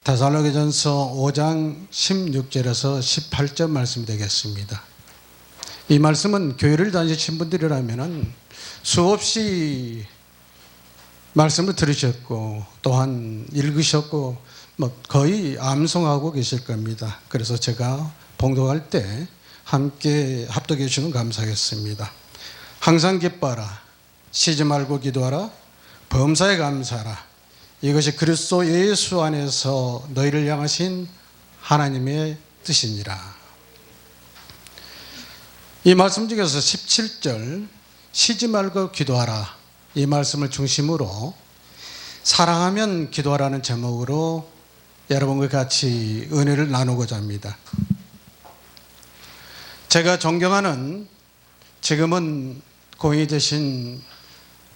데살로니가전서 5장 16절에서 18절 말씀 되겠습니다. 이 말씀은 교회를 다니신 분들이라면 수없이 말씀을 들으셨고 또한 읽으셨고 거의 암송하고 계실 겁니다. 그래서 제가 봉독할 때 함께 합독해 주시면 감사하겠습니다. 항상 기뻐하라, 쉬지 말고 기도하라, 범사에 감사하라. 이것이 그리스도 예수 안에서 너희를 향하신 하나님의 뜻이니라. 이 말씀 중에서 17절 쉬지 말고 기도하라, 이 말씀을 중심으로 사랑하면 기도하라는 제목으로 여러분과 같이 은혜를 나누고자 합니다. 제가 존경하는 지금은 고인이 되신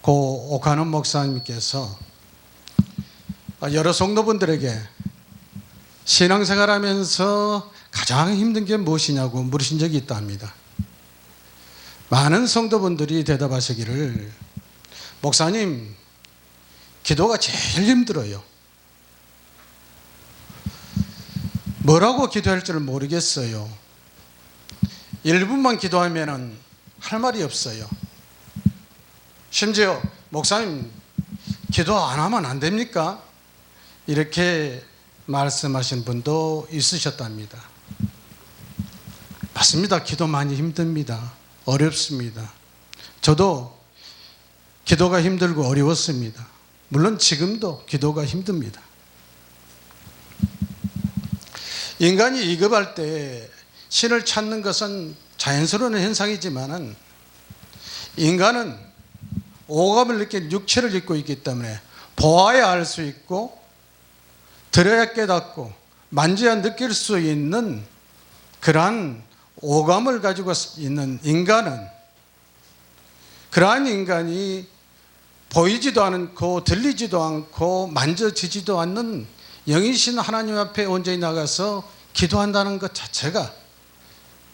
고 오카노 목사님께서 여러 성도분들에게 신앙생활하면서 가장 힘든 게 무엇이냐고 물으신 적이 있다 합니다. 많은 성도분들이 대답하시기를, 목사님, 기도가 제일 힘들어요. 뭐라고 기도할 줄 모르겠어요. 1분만 기도하면 할 말이 없어요. 심지어 목사님, 기도 안 하면 안 됩니까? 이렇게 말씀하신 분도 있으셨답니다. 맞습니다. 기도 많이 힘듭니다. 어렵습니다. 저도 기도가 힘들고 어려웠습니다. 물론 지금도 기도가 힘듭니다. 인간이 위급할 때 신을 찾는 것은 자연스러운 현상이지만 인간은 오감을 느낀 육체를 입고 있기 때문에 보아야 알 수 있고 들어야 깨닫고 만져야 느낄 수 있는 그러한 오감을 가지고 있는 인간은, 그러한 인간이 보이지도 않고 들리지도 않고 만져지지도 않는 영이신 하나님 앞에 온전히 나가서 기도한다는 것 자체가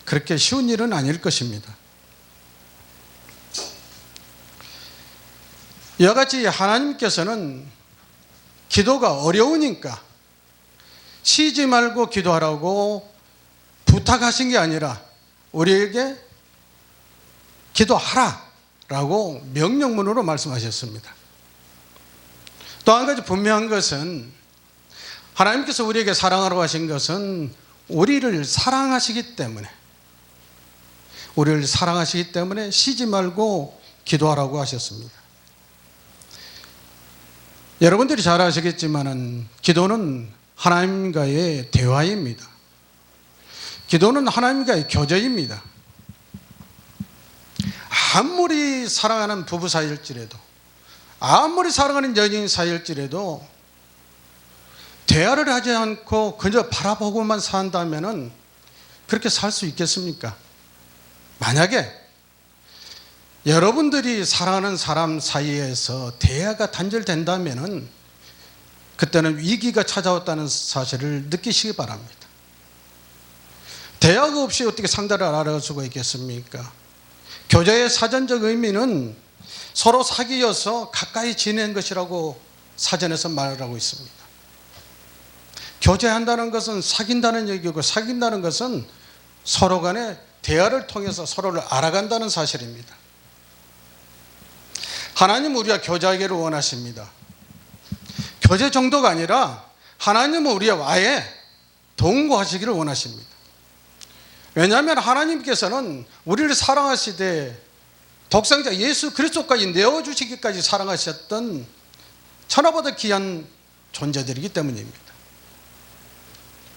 그렇게 쉬운 일은 아닐 것입니다. 이와 같이 하나님께서는 기도가 어려우니까 쉬지 말고 기도하라고 부탁하신 게 아니라 우리에게 기도하라라고 명령문으로 말씀하셨습니다. 또 한 가지 분명한 것은 하나님께서 우리에게 사랑하라고 하신 것은 우리를 사랑하시기 때문에 쉬지 말고 기도하라고 하셨습니다. 여러분들이 잘 아시겠지만 기도는 하나님과의 대화입니다. 기도는 하나님과의 교제입니다. 아무리 사랑하는 부부 사이일지라도, 아무리 사랑하는 연인 사이일지라도 대화를 하지 않고 그저 바라보고만 산다면 그렇게 살 수 있겠습니까? 만약에 여러분들이 사랑하는 사람 사이에서 대화가 단절된다면 그때는 위기가 찾아왔다는 사실을 느끼시기 바랍니다. 대화가 없이 어떻게 상대를 알아갈 수가 있겠습니까? 교제의 사전적 의미는 서로 사귀어서 가까이 지낸 것이라고 사전에서 말을 하고 있습니다. 교제한다는 것은 사귄다는 얘기고, 사귄다는 것은 서로 간에 대화를 통해서 서로를 알아간다는 사실입니다. 하나님은 우리가 교제하기를 원하십니다. 교제 정도가 아니라 하나님은 우리와 아예 동거하시기를 원하십니다. 왜냐하면 하나님께서는 우리를 사랑하시되 독생자 예수 그리스도까지 내어주시기까지 사랑하셨던 천하보다 귀한 존재들이기 때문입니다.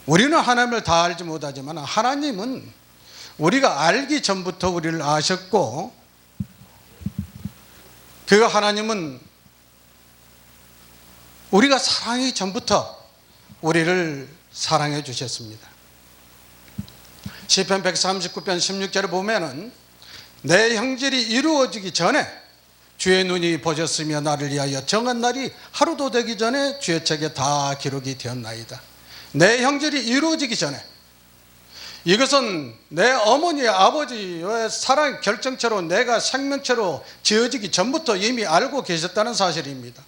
우리는 하나님을 다 알지 못하지만 하나님은 우리가 알기 전부터 우리를 아셨고, 그 하나님은 우리가 사랑하기 전부터 우리를 사랑해 주셨습니다. 시편 139편 16절에 보면은 내 형질이 이루어지기 전에 주의 눈이 보셨으며 나를 위하여 정한 날이 하루도 되기 전에 주의 책에 다 기록이 되었나이다. 내 형질이 이루어지기 전에, 이것은 내 어머니 아버지의 사랑 결정체로 내가 생명체로 지어지기 전부터 이미 알고 계셨다는 사실입니다.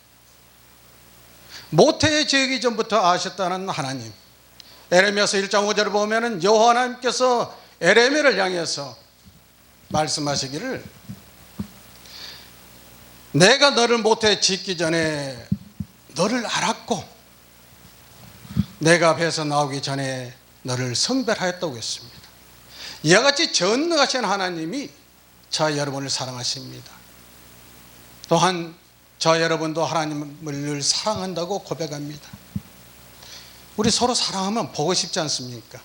모태에 지기 전부터 아셨다는 하나님. 에레미야서 1장 5절을 보면은 여호와 하나님께서 에레미야를 향해서 말씀하시기를 내가 너를 모태에 짓기 전에 너를 알았고 내가 배에서 나오기 전에 너를 성별하였다고 했습니다. 이와 같이 전능하신 하나님이 저 여러분을 사랑하십니다. 또한 저 여러분도 하나님을 늘 사랑한다고 고백합니다. 우리 서로 사랑하면 보고 싶지 않습니까?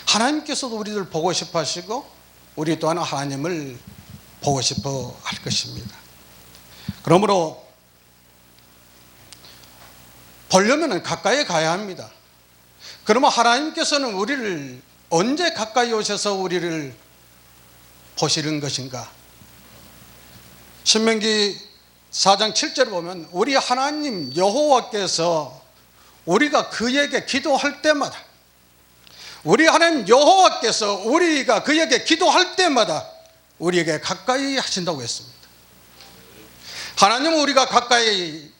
하나님께서도 우리를 보고 싶어 하시고 우리 또한 하나님을 보고 싶어 할 것입니다. 그러므로 보려면 가까이 가야 합니다. 그러면 하나님께서는 우리를 언제 가까이 오셔서 우리를 보시는 것인가? 신명기 4장 7절을 보면 우리 하나님 여호와께서 우리가 그에게 기도할 때마다 우리 하나님 여호와께서 우리가 그에게 기도할 때마다 우리에게 가까이 하신다고 했습니다. 하나님은 우리가 가까이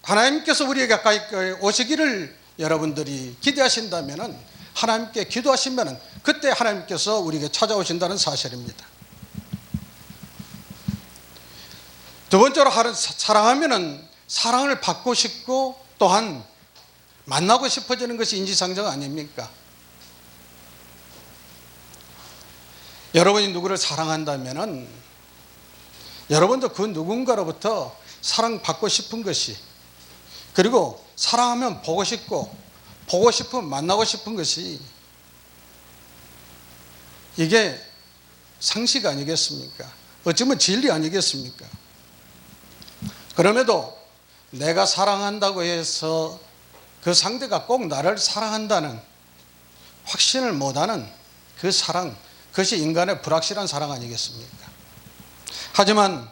하나님께서 우리에게 가까이 오시기를 여러분들이 기대하신다면 하나님께 기도하시면 그때 하나님께서 우리에게 찾아오신다는 사실입니다. 두 번째로 사랑하면 사랑을 받고 싶고 또한 만나고 싶어지는 것이 인지상정 아닙니까? 여러분이 누구를 사랑한다면 여러분도 그 누군가로부터 사랑받고 싶은 것이 그리고 사랑하면 보고 싶고 보고 싶으면 만나고 싶은 것이 이게 상식 아니겠습니까? 어쩌면 진리 아니겠습니까? 그럼에도 내가 사랑한다고 해서 그 상대가 꼭 나를 사랑한다는 확신을 못하는 그 사랑, 그것이 인간의 불확실한 사랑 아니겠습니까? 하지만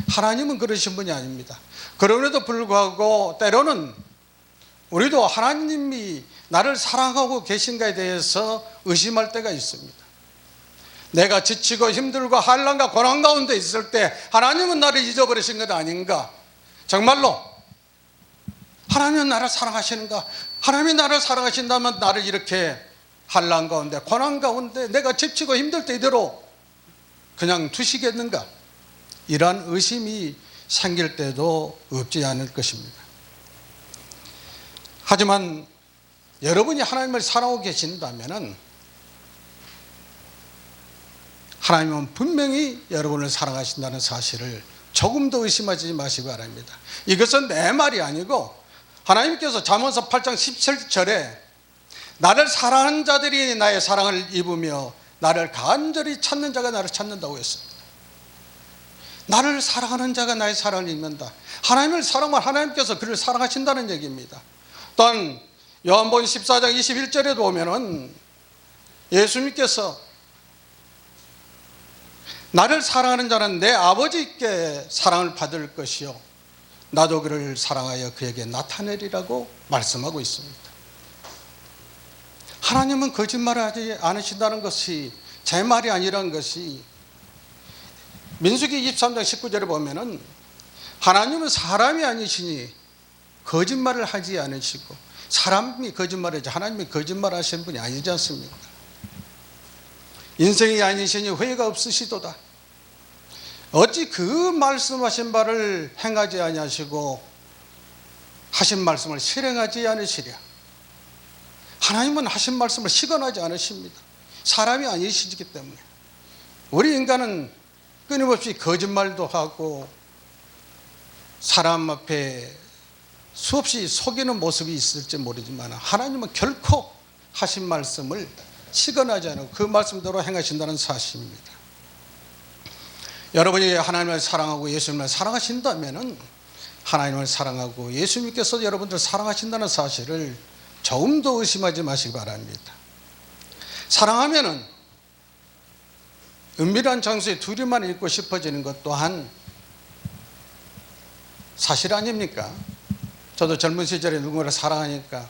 하나님은 그러신 분이 아닙니다. 그럼에도 불구하고 때로는 우리도 하나님이 나를 사랑하고 계신가에 대해서 의심할 때가 있습니다. 내가 지치고 힘들고 한란과 고난 가운데 있을 때 하나님은 나를 잊어버리신 것 아닌가? 정말로 하나님은 나를 사랑하시는가? 하나님이 나를 사랑하신다면 나를 이렇게 한란 가운데 고난 가운데 내가 지치고 힘들 때 이대로 그냥 두시겠는가? 이러한 의심이 생길 때도 없지 않을 것입니다. 하지만 여러분이 하나님을 사랑하고 계신다면 하나님은 분명히 여러분을 사랑하신다는 사실을 조금 더 의심하지 마시기 바랍니다. 이것은 내 말이 아니고 하나님께서 잠언서 8장 17절에 나를 사랑하는 자들이 나의 사랑을 입으며 나를 간절히 찾는 자가 나를 찾는다고 했습니다. 나를 사랑하는 자가 나의 사랑을 입는다. 하나님을 사랑하면 하나님께서 그를 사랑하신다는 얘기입니다. 또한 요한복음 14장 21절에도 보면은 예수님께서 나를 사랑하는 자는 내 아버지께 사랑을 받을 것이요 나도 그를 사랑하여 그에게 나타내리라고 말씀하고 있습니다. 하나님은 거짓말을 하지 않으신다는 것이 제 말이 아니라는 것이 민수기 23장 19절에 보면은 하나님은 사람이 아니시니 거짓말을 하지 않으시고 사람이 거짓말하지 하나님이 거짓말하시는 분이 아니지 않습니까? 인생이 아니시니 후회가 없으시도다. 어찌 그 말씀하신 바를 행하지 아니하시고 하신 말씀을 실행하지 않으시랴. 하나님은 하신 말씀을 시건하지 않으십니다. 사람이 아니시기 때문에. 우리 인간은 끊임없이 거짓말도 하고 사람 앞에 수없이 속이는 모습이 있을지 모르지만 하나님은 결코 하신 말씀을 시건하지 않고 그 말씀대로 행하신다는 사실입니다. 여러분이 하나님을 사랑하고 예수님을 사랑하신다면 하나님을 사랑하고 예수님께서 여러분들을 사랑하신다는 사실을 조금 더 의심하지 마시기 바랍니다. 사랑하면은 은밀한 장소에 둘이만 있고 싶어지는 것 또한 사실 아닙니까? 저도 젊은 시절에 누군가를 사랑하니까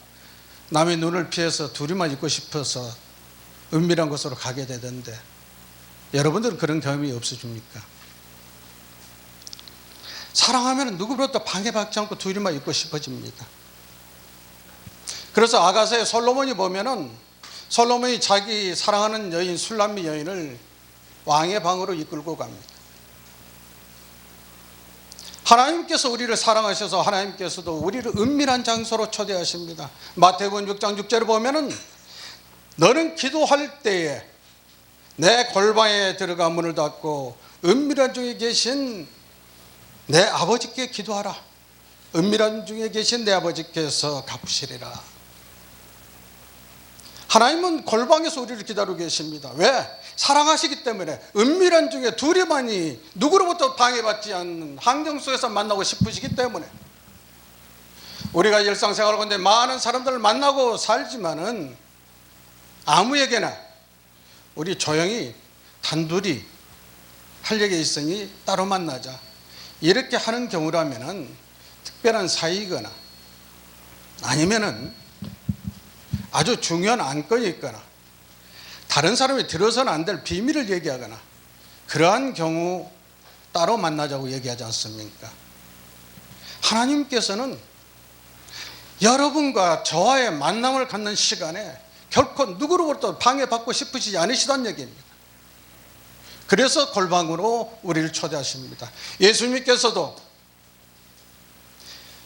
남의 눈을 피해서 둘이만 있고 싶어서 은밀한 곳으로 가게 되던데 여러분들은 그런 경험이 없으십니까? 사랑하면 누구로부터 방해받지 않고 둘이만 있고 싶어집니다. 그래서 아가서의 솔로몬이 보면은 솔로몬이 자기 사랑하는 여인 술람미 여인을 왕의 방으로 이끌고 갑니다. 하나님께서 우리를 사랑하셔서 하나님께서도 우리를 은밀한 장소로 초대하십니다. 마태복음 6장 6절에 보면은 너는 기도할 때에 내 골방에 들어가 문을 닫고 은밀한 중에 계신 내 아버지께 기도하라. 은밀한 중에 계신 내 아버지께서 갚으시리라. 하나님은 골방에서 우리를 기다리고 계십니다. 왜? 사랑하시기 때문에 은밀한 중에 둘이만이 누구로부터 방해받지 않는 환경 속에서 만나고 싶으시기 때문에 우리가 일상생활 가운데 많은 사람들을 만나고 살지만은 아무에게나 우리 조용히 단둘이 할 얘기 있으니 따로 만나자 이렇게 하는 경우라면은 특별한 사이거나 아니면은 아주 중요한 안건이 있거나 다른 사람이 들어서는 안 될 비밀을 얘기하거나 그러한 경우 따로 만나자고 얘기하지 않습니까? 하나님께서는 여러분과 저와의 만남을 갖는 시간에 결코 누구로부터 방해받고 싶으시지 않으시다는 얘기입니다. 그래서 골방으로 우리를 초대하십니다. 예수님께서도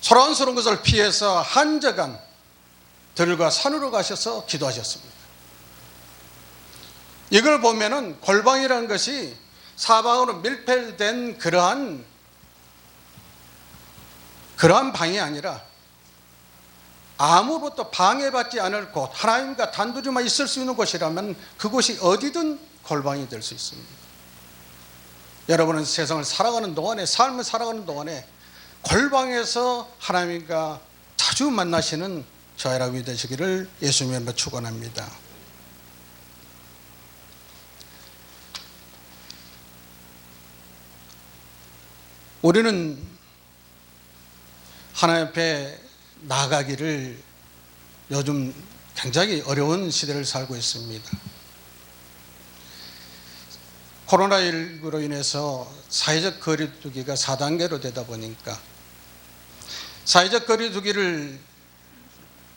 소란스러운 것을 피해서 한적한 들과 산으로 가셔서 기도하셨습니다. 이걸 보면은 골방이라는 것이 사방으로 밀폐된 그러한 방이 아니라 아무것도 방해받지 않을 곳, 하나님과 단둘이만 있을 수 있는 곳이라면 그곳이 어디든 골방이 될 수 있습니다. 여러분은 세상을 살아가는 동안에, 삶을 살아가는 동안에 골방에서 하나님과 자주 만나시는 저와 여러분이 되시기를 예수님으로 축원합니다. 우리는 하나님 앞에 나아가기를 요즘 굉장히 어려운 시대를 살고 있습니다. 코로나19로 인해서 사회적 거리두기가 4단계로 되다 보니까 사회적 거리두기를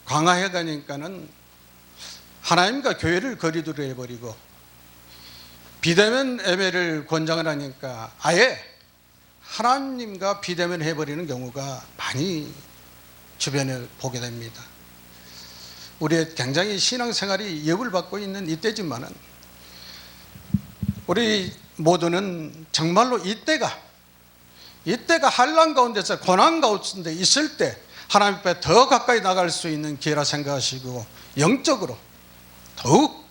강화해 가니까는 하나님과 교회를 거리두기 해버리고 비대면 예배를 권장을 하니까 아예 하나님과 비대면 해버리는 경우가 많이 주변에 보게 됩니다. 우리의 굉장히 신앙생활이 위협을 받고 있는 이때지만은 우리 모두는 정말로 이때가 환난 가운데서 고난 가운데 있을 때 하나님 앞에 더 가까이 나갈 수 있는 기회라 생각하시고 영적으로 더욱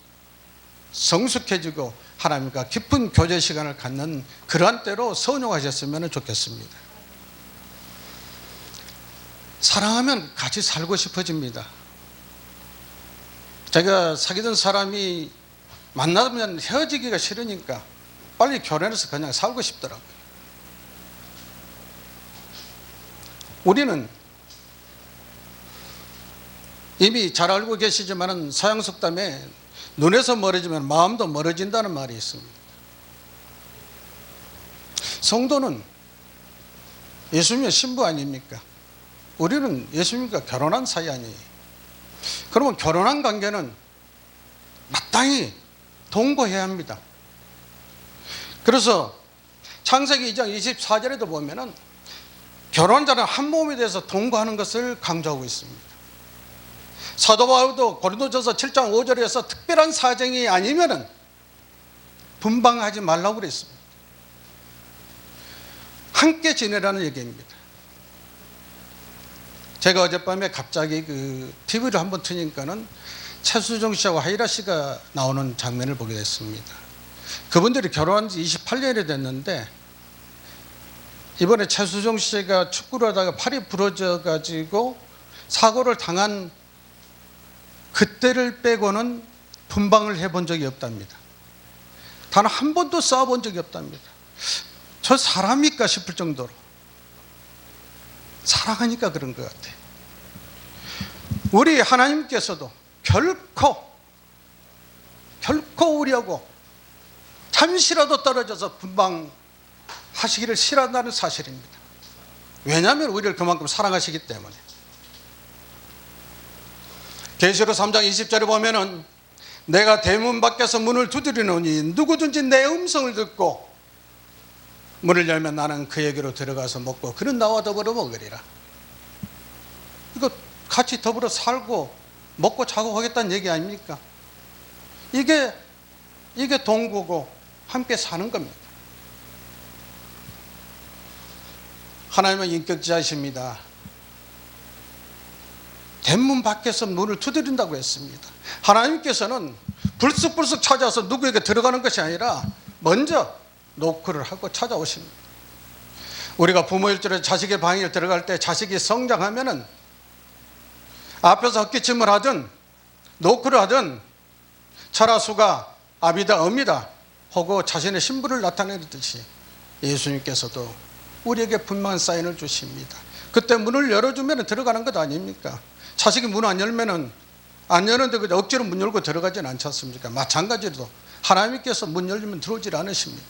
성숙해지고 하나님과 깊은 교제 시간을 갖는 그러한 때로 선용하셨으면 좋겠습니다. 사랑하면 같이 살고 싶어집니다. 제가 사귀던 사람이 만나면 헤어지기가 싫으니까 빨리 결혼해서 그냥 살고 싶더라고요. 우리는 이미 잘 알고 계시지만 서양 속담에 눈에서 멀어지면 마음도 멀어진다는 말이 있습니다. 성도는 예수님의 신부 아닙니까? 우리는 예수님과 결혼한 사이 아니에요. 그러면 결혼한 관계는 마땅히 동거해야 합니다. 그래서 창세기 2장 24절에도 보면은 결혼한 자는 한 몸이 돼서 동거하는 것을 강조하고 있습니다. 사도 바울도 고린도전서 7장 5절에서 특별한 사정이 아니면은 분방하지 말라고 그랬습니다. 함께 지내라는 얘기입니다. 제가 어젯밤에 갑자기 TV를 한번 트니까는 최수종 씨하고 하이라 씨가 나오는 장면을 보게 됐습니다. 그분들이 결혼한 지 28년이 됐는데 이번에 최수종 씨가 축구를 하다가 팔이 부러져 가지고 사고를 당한 그때를 빼고는 분방을 해본 적이 없답니다. 단 한 번도 싸워본 적이 없답니다. 저 사람일까 싶을 정도로 사랑하니까 그런 것 같아요. 우리 하나님께서도 결코 우리하고 잠시라도 떨어져서 분방하시기를 싫어한다는 사실입니다. 왜냐하면 우리를 그만큼 사랑하시기 때문에. 계시록 3장 20절에 보면은 내가 대문 밖에서 문을 두드리노니 누구든지 내 음성을 듣고 문을 열면 나는 그에게로 들어가서 먹고 그는 나와 더불어 먹으리라. 이거 같이 더불어 살고 먹고 자고 하겠다는 얘기 아닙니까? 이게 동거고 함께 사는 겁니다. 하나님은 인격지하십니다. 대문 밖에서 문을 두드린다고 했습니다. 하나님께서는 불쑥불쑥 찾아서 누구에게 들어가는 것이 아니라 먼저 노크를 하고 찾아오십니다. 우리가 부모일 적에 자식의 방에 들어갈 때 자식이 성장하면은 앞에서 헛기침을 하든 노크를 하든 철아수가 아비다 엄이다 하고 자신의 신분을 나타내듯이 예수님께서도 우리에게 분명한 사인을 주십니다. 그때 문을 열어주면 들어가는 것 아닙니까? 자식이 문 안 열면은 안 여는데 억지로 문 열고 들어가지는 않지 않습니까? 마찬가지로 하나님께서 문 열리면 들어오질 않으십니다.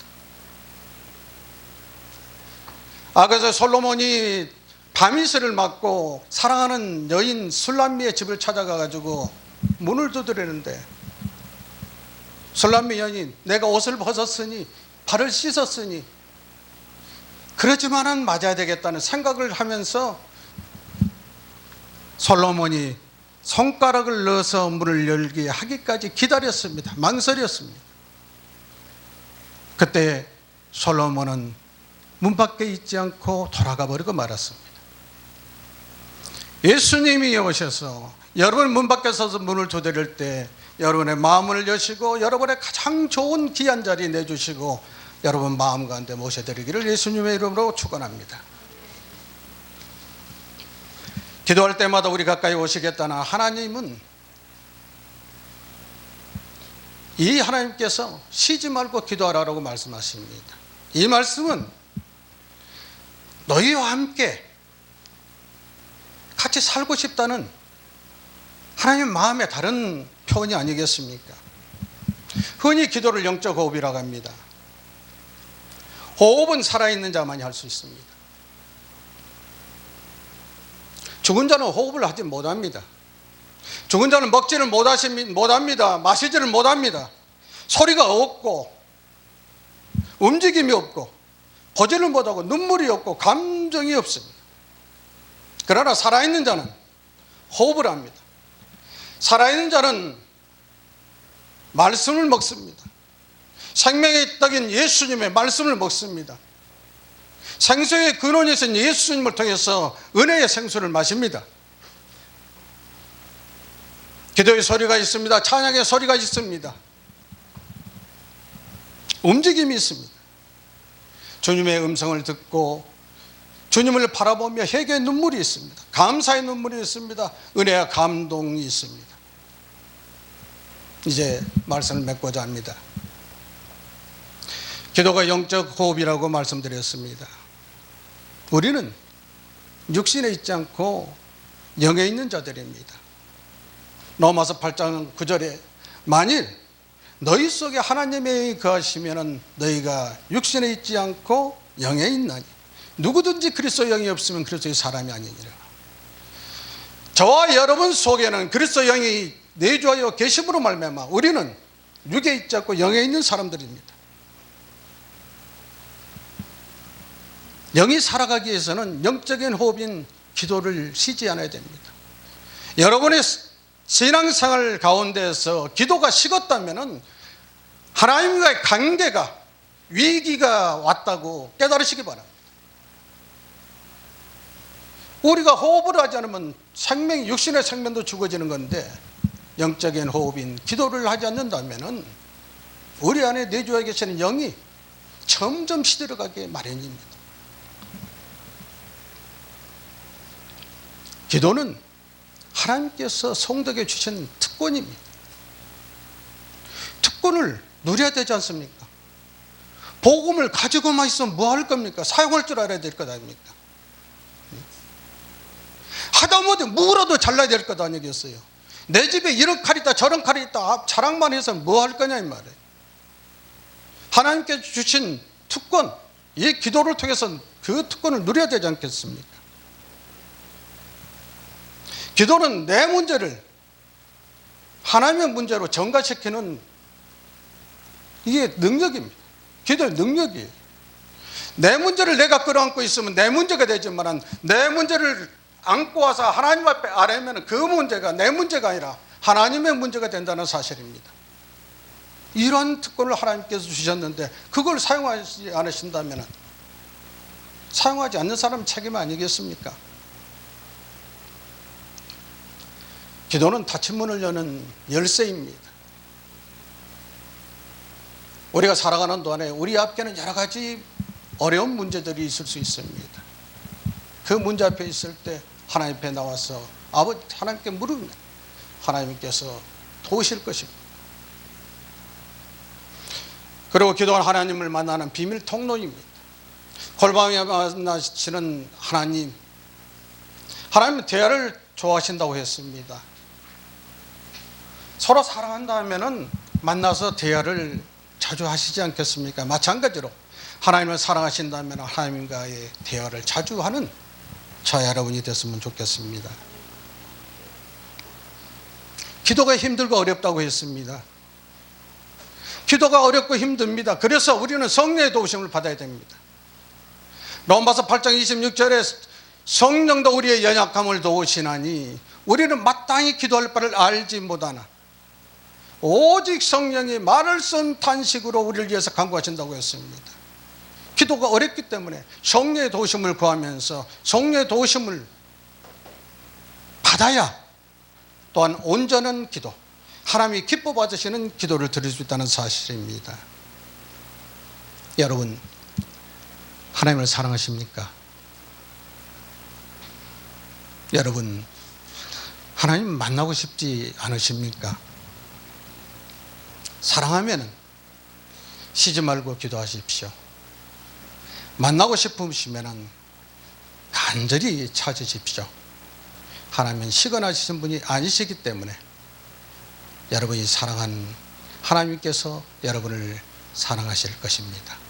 그래서 솔로몬이 밤이슬을 맞고 사랑하는 여인 술람미의 집을 찾아가가지고 문을 두드리는데 술람미 여인이 내가 옷을 벗었으니 발을 씻었으니 그러지만은 맞아야 되겠다는 생각을 하면서 솔로몬이 손가락을 넣어서 문을 열게 하기까지 기다렸습니다. 망설였습니다. 그때 솔로몬은 문 밖에 있지 않고 돌아가 버리고 말았습니다. 예수님이 오셔서 여러분 문 밖에 서서 문을 두드릴 때 여러분의 마음을 여시고 여러분의 가장 좋은 귀한 자리 내주시고 여러분 마음 가운데 모셔드리기를 예수님의 이름으로 축원합니다. 기도할 때마다 우리 가까이 오시겠다나 하나님은 이 하나님께서 쉬지 말고 기도하라고 말씀하십니다. 이 말씀은 너희와 함께 같이 살고 싶다는 하나님 마음의 다른 표현이 아니겠습니까? 흔히 기도를 영적 호흡이라고 합니다. 호흡은 살아있는 자만이 할 수 있습니다. 죽은 자는 호흡을 하지 못합니다. 죽은 자는 먹지를 못합니다. 마시지를 못합니다. 소리가 없고 움직임이 없고 보지를 못하고 눈물이 없고 감정이 없습니다. 그러나 살아있는 자는 호흡을 합니다. 살아있는 자는 말씀을 먹습니다. 생명의 떡인 예수님의 말씀을 먹습니다. 생수의 근원이신 예수님을 통해서 은혜의 생수를 마십니다. 기도의 소리가 있습니다. 찬양의 소리가 있습니다. 움직임이 있습니다. 주님의 음성을 듣고 주님을 바라보며 회개의 눈물이 있습니다. 감사의 눈물이 있습니다. 은혜와 감동이 있습니다. 이제 말씀을 맺고자 합니다. 기도가 영적 호흡이라고 말씀드렸습니다. 우리는 육신에 있지 않고 영에 있는 자들입니다. 로마서 8장 9절에 만일 너희 속에 하나님의 영이 거하시면 너희가 육신에 있지 않고 영에 있나니 누구든지 그리스도 영이 없으면 그리스도의 사람이 아니니라. 저와 여러분 속에는 그리스도 영이 내주하여 계심으로 말미암아 우리는 육에 있지 않고 영에 있는 사람들입니다. 영이 살아가기 위해서는 영적인 호흡인 기도를 쉬지 않아야 됩니다. 여러분의 신앙생활 가운데서 기도가 식었다면 하나님과의 관계가 위기가 왔다고 깨달으시기 바랍니다. 우리가 호흡을 하지 않으면 육신의 생명도 죽어지는 건데 영적인 호흡인 기도를 하지 않는다면 우리 안에 내주어 계시는 영이 점점 시들어가기 마련입니다. 기도는 하나님께서 성도에게 주신 특권입니다. 특권을 누려야 되지 않습니까? 복음을 가지고만 있으면 뭐 할 겁니까? 사용할 줄 알아야 될 것 아닙니까? 하다못해 물어도 잘라야 될 것 아니겠어요? 내 집에 이런 칼이 있다 저런 칼이 있다 자랑만 해서 뭐 할 거냐 이 말이에요. 하나님께 주신 특권, 이 기도를 통해서 그 특권을 누려야 되지 않겠습니까? 기도는 내 문제를 하나님의 문제로 전가시키는 이게 능력입니다. 기도의 능력이에요. 내 문제를 내가 끌어안고 있으면 내 문제가 되지만 내 문제를 안고 와서 하나님 앞에 아뢰면 그 문제가 내 문제가 아니라 하나님의 문제가 된다는 사실입니다. 이런 특권을 하나님께서 주셨는데 그걸 사용하지 않으신다면 사용하지 않는 사람 책임 아니겠습니까? 기도는 닫힌 문을 여는 열쇠입니다. 우리가 살아가는 동안에 우리 앞에는 여러 가지 어려운 문제들이 있을 수 있습니다. 그 문제 앞에 있을 때 하나님 앞에 나와서 아버지 하나님께 물으면 하나님께서 도우실 것입니다. 그리고 기도는 하나님을 만나는 비밀 통로입니다. 골방에 만나시는 하나님, 하나님은 대화를 좋아하신다고 했습니다. 서로 사랑한다면 만나서 대화를 자주 하시지 않겠습니까? 마찬가지로 하나님을 사랑하신다면 하나님과의 대화를 자주 하는 저와 여러분이 됐으면 좋겠습니다. 기도가 힘들고 어렵다고 했습니다. 기도가 어렵고 힘듭니다. 그래서 우리는 성령의 도우심을 받아야 됩니다. 로마서 8장 26절에 성령도 우리의 연약함을 도우시나니 우리는 마땅히 기도할 바를 알지 못하나 오직 성령이 말을 쓴 탄식으로 우리를 위해서 간구하신다고 했습니다. 기도가 어렵기 때문에 성령의 도우심을 구하면서 성령의 도우심을 받아야 또한 온전한 기도, 하나님이 기뻐 받으시는 기도를 드릴 수 있다는 사실입니다. 여러분, 하나님을 사랑하십니까? 여러분, 하나님 만나고 싶지 않으십니까? 사랑하면 쉬지 말고 기도하십시오. 만나고 싶으시면 간절히 찾으십시오. 하나님은 시건하시는 분이 아니시기 때문에 여러분이 사랑한 하나님께서 여러분을 사랑하실 것입니다.